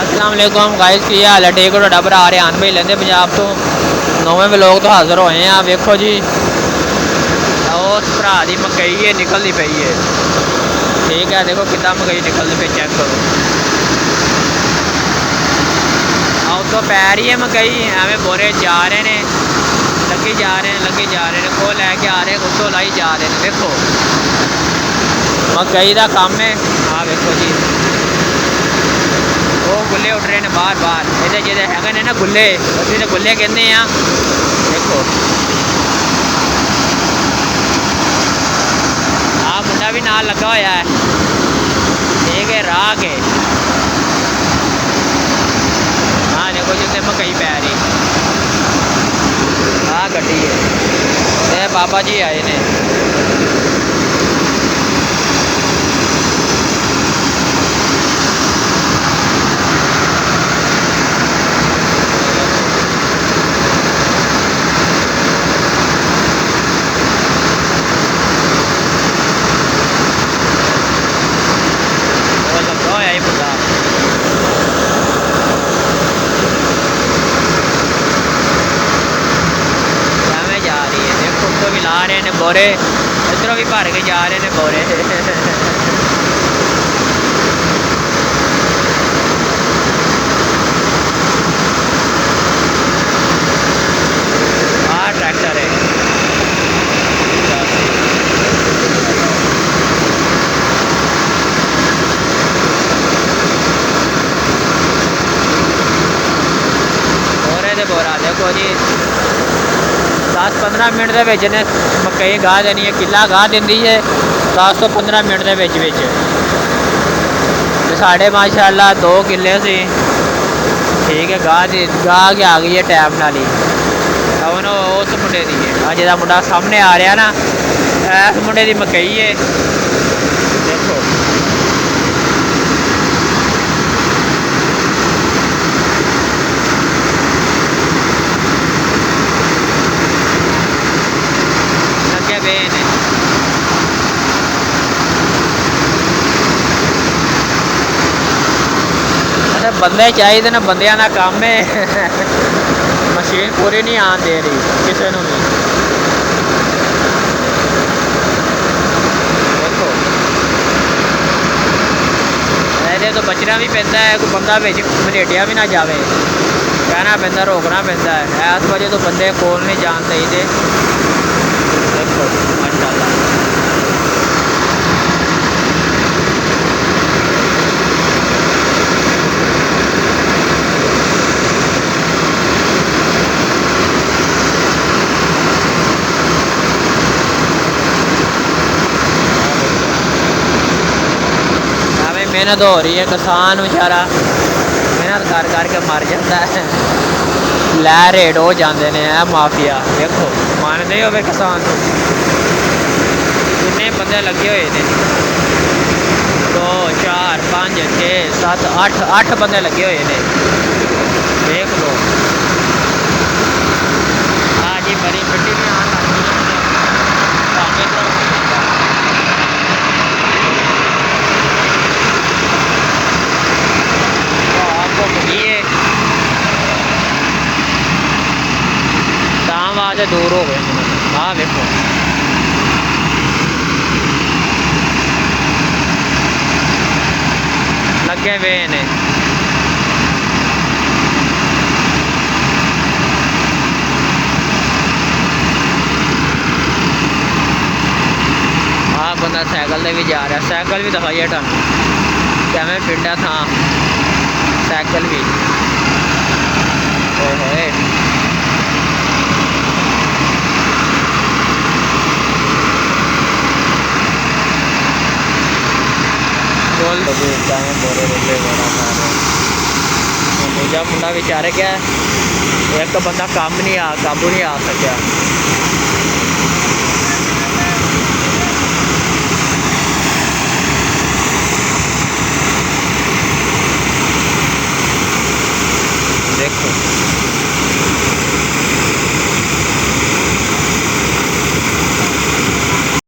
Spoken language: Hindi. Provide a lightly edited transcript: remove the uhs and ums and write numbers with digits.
अस्सलाम वालेकुम गाइस, की हाल है? ठीक हो? ਤੁਹਾਡਾ ਭਰਾ ਰਿਆਨ भाई लेंदे पंजाब तो नौवें व्लॉग तो हाजिर होए हैं। वेखो जी, उस भरा की मकई है निकलती पई है। ठीक है, देखो कितना मकई निकलती पई, चेक करो। उतो पै रही है मकई, एवं बोरे जा रहे हैं, लगे जा रहे हैं, लगे जा रहे हैं, वो लैके आ रहे हैं, उतो लाई जा रहे हैं। देखो मकई का काम है। हाँ देखो जी, वो गुल्ले उठ रहे हैं बाहर बाहर, ये जो है ना गुल्ले, अभी तो गुल्ले कहते हैं। देखो हाँ, मुंडा भी नाल लगा होया है। ठीक है, राह के हाँ देखो जिससे मकई पै रही। हाँ गड्डी है, बाबा जी आए ने। ला रहे हैं बोरे, इधरों भी भर के जा रहे हैं बोरे। हाँ ट्रैक्टर है। बोरे तो बोरा देखो जी, 10-15 मिनट के ने मकई गाह देनी है। किला गाह दी है 10 तो 15 मिनट के। साढ़े माशाल्लाह 2 किले से। ठीक है, गाह के आ गई है टाइम नाल ही। अब उस मुंडे की है, जो मुंडा सामने आ रहा ना, इस मुंडे की मकई है। देखो बंदे चाहिए ना, बंदियां का काम है। मशीन पूरी नहीं आन दे रही किसी को भी। देखो ये तो बचना भी पैदा है, कोई बंदा बिच मलेटिया भी ना जाए, कहना पैदा, रोकना पैदा है। इस वजह तो बंदे कोल नहीं जान चाहिए। देखो माशाल्लाह मेहनत हो रही है। किसान बेचारा मेहनत कर करके मर जाता है। लै रेट हो जाते हैं माफिया। देखो मानते हो किसान को, कितने बंदे लगे हुए हैं? 2 4 5 6 7 8 बंदे लगे हुए हैं। देख लो हाँ जी, बड़ी मिट्टी भी आने से दूर हो गए। हाँ देखो लगे हुए ने। हाँ बंदा साइकिल से भी जा रहा है, साइकिल भी दिखाइए तुम क्या मैं पिंडा था। साइकिल भी ओए बोरे रोले बड़ा दूजा मुंडा बेचारे क्या एक बंदा काबू नहीं आ सकिया।